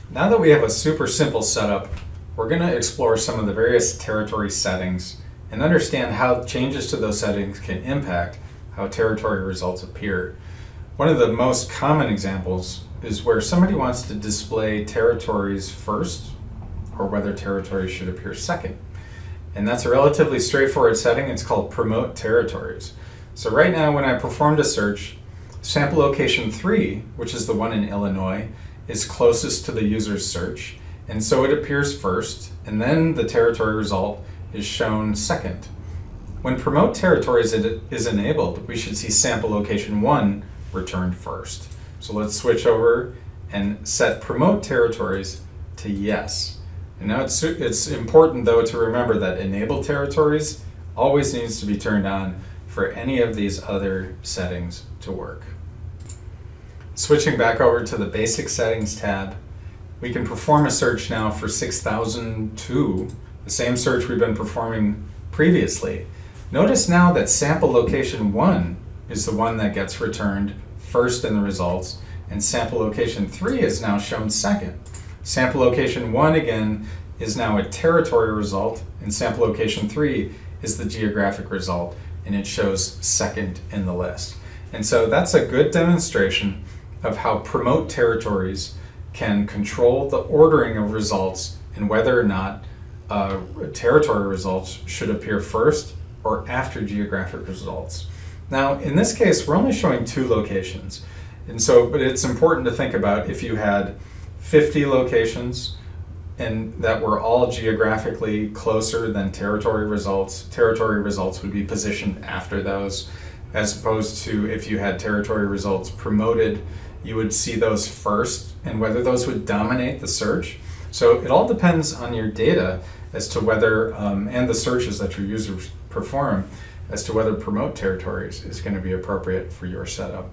Now that we have a super simple setup, we're going to explore some of the various territory settings and understand how changes to those settings can impact how territory results appear. One of the most common examples is where somebody wants to display territories first or whether territories should appear second. And that's a relatively straightforward setting. It's called promote territories. So right now when I performed a search, sample location 3, which is the one in Illinois, is closest to the user's search, and so it appears first, and then the territory result is shown second. When promote territories is enabled, we should see sample location 1 returned first. So let's switch over and set promote territories to yes. And now it's important though to remember that enable territories always needs to be turned on for any of these other settings to work. Switching back over to the Basic Settings tab, we can perform a search now for 6002, the same search we've been performing previously. Notice now that sample location 1 is the one that gets returned first in the results, and sample location 3 is now shown second. Sample location 1 again is now a territory result, and sample location 3 is the geographic result, and it shows second in the list. And so that's a good demonstration of how promote territories can control the ordering of results and whether or not territory results should appear first or after geographic results. Now, in this case, we're only showing 2 locations. And so, but it's important to think about if you had 50 locations and that were all geographically closer than territory results would be positioned after those, as opposed to if you had territory results promoted, you would see those first and whether those would dominate the search. So it all depends on your data as to whether, and the searches that your users perform, as to whether promote territories is going to be appropriate for your setup.